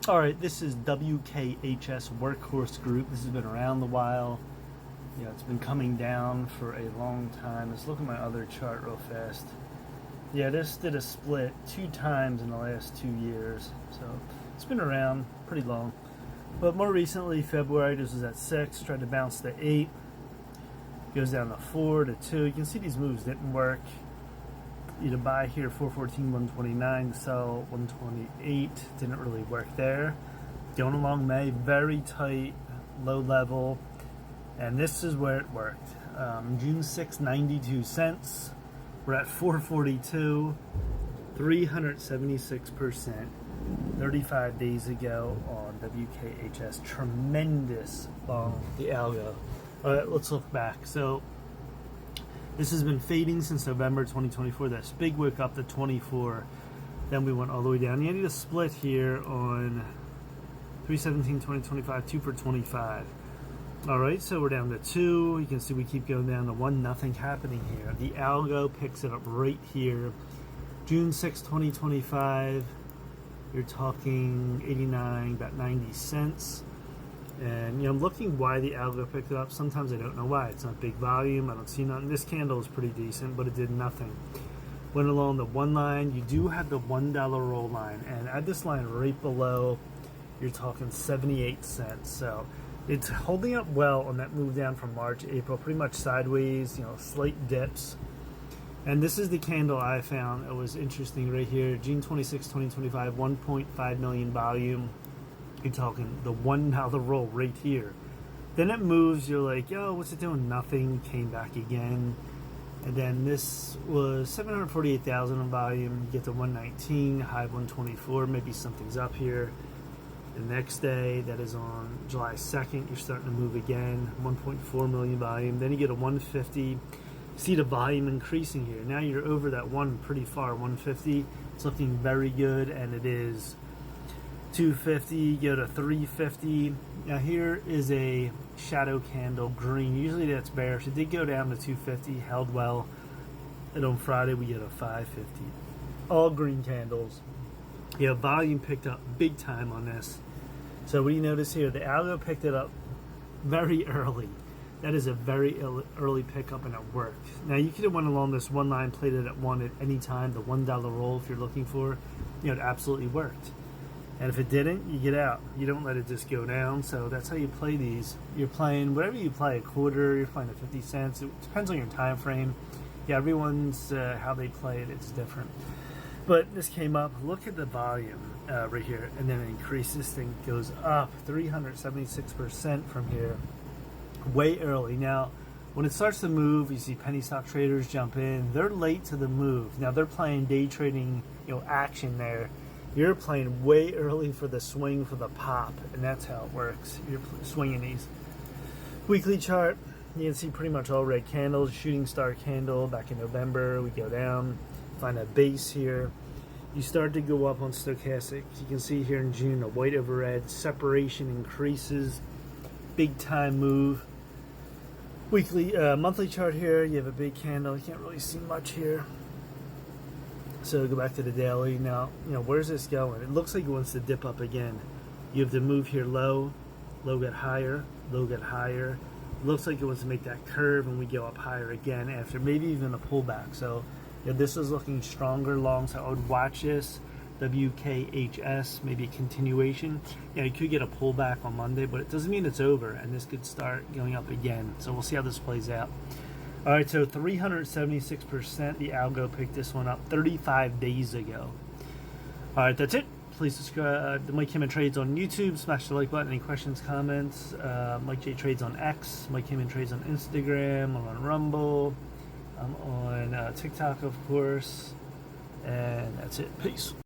All right, this is Wkhs Workhorse Group. This has been around a while. Yeah, it's been coming down for a long time. Let's look at my other chart real fast. Yeah, this did a split 2 times in the last 2 years, so it's been around pretty long. But more recently, February, this was at 6, tried to bounce to 8, goes down to 4 to 2. You can see these moves didn't work. You to buy here 414, 129, sell 128, didn't really work there. Going along May, very tight, low level, and this is where it worked. June 6, 92 cents. We're at 442, 376%, 35 days ago on Wkhs. Tremendous on the algo. All right, let's look back. So this has been fading since November 2024. That's big wick up to 24. Then we went all the way down. You need a split here on 317, 2025, 2 for 25. All right, so we're down to 2. You can see we keep going down to 1. Nothing happening here. The algo picks it up right here. June 6, 2025. You're talking 89, about 90 cents. And I'm looking why the algo picked it up. Sometimes I don't know why. It's not big volume. I don't see nothing. This candle is pretty decent, but it did nothing. Went along the 1 line. You do have the $1 roll line, and at this line right below, you're talking 78 cents. So it's holding up well on that move down from March, April, pretty much sideways. Slight dips. And this is the candle I found. It was interesting right here. June 26, 2025, 1.5 million volume. You're talking the $1 roll right here. Then it moves, you're like, yo, what's it doing? Nothing. Came back again. And then this was 748,000 in volume. You get to 119, high 124. Maybe something's up here. The next day, that is on July 2nd, you're starting to move again. 1.4 million volume. Then you get a 150. See the volume increasing here. Now you're over that one pretty far, 150. It's looking very good, and it is 250, go to 350. Now here is a shadow candle, green. Usually that's bearish. It did go down to 250, held well. And on Friday we get a 550. All green candles. Volume picked up big time on this. So what do you notice here? The algo picked it up very early. That is a very early pickup, and it worked. Now you could have went along this 1 line, played it at 1 at any time. The $1 roll, if you're looking for, it absolutely worked. And if it didn't, you get out. You don't let it just go down. So that's how you play these. You're playing whatever you play, a quarter, you're playing at 50 cents. It depends on your time frame. Everyone's how they play it, it's different. But this came up. Look at the volume right here, and then it increases. This thing goes up 376% from here, way early. Now, when it starts to move, you see penny stock traders jump in. They're late to the move. Now they're playing day trading, action there. You're playing way early for the swing, for the pop, and that's how it works. You're swinging these. Weekly chart, you can see pretty much all red candles. Shooting star candle back in November. We go down, find a base here. You start to go up on stochastic. You can see here in June, a white over red. Separation increases. Big time move. Weekly, monthly chart here. You have a big candle. You can't really see much here. So go back to the daily. Now, where's this going? It looks like it wants to dip up again. You have to move here low, low get higher, low get higher. It looks like it wants to make that curve, and we go up higher again after maybe even a pullback. So this is looking stronger long, so I would watch this. Wkhs, maybe a continuation. You could get a pullback on Monday, but it doesn't mean it's over, and this could start going up again. So we'll see how this plays out. All right, so 376%. The algo picked this one up 35 days ago. All right, that's it. Please subscribe to Mike Heyman Trades on YouTube. Smash the like button. Any questions, comments? Mike J Trades on X. Mike Heyman Trades on Instagram. I'm on Rumble. I'm on TikTok, of course. And that's it. Peace.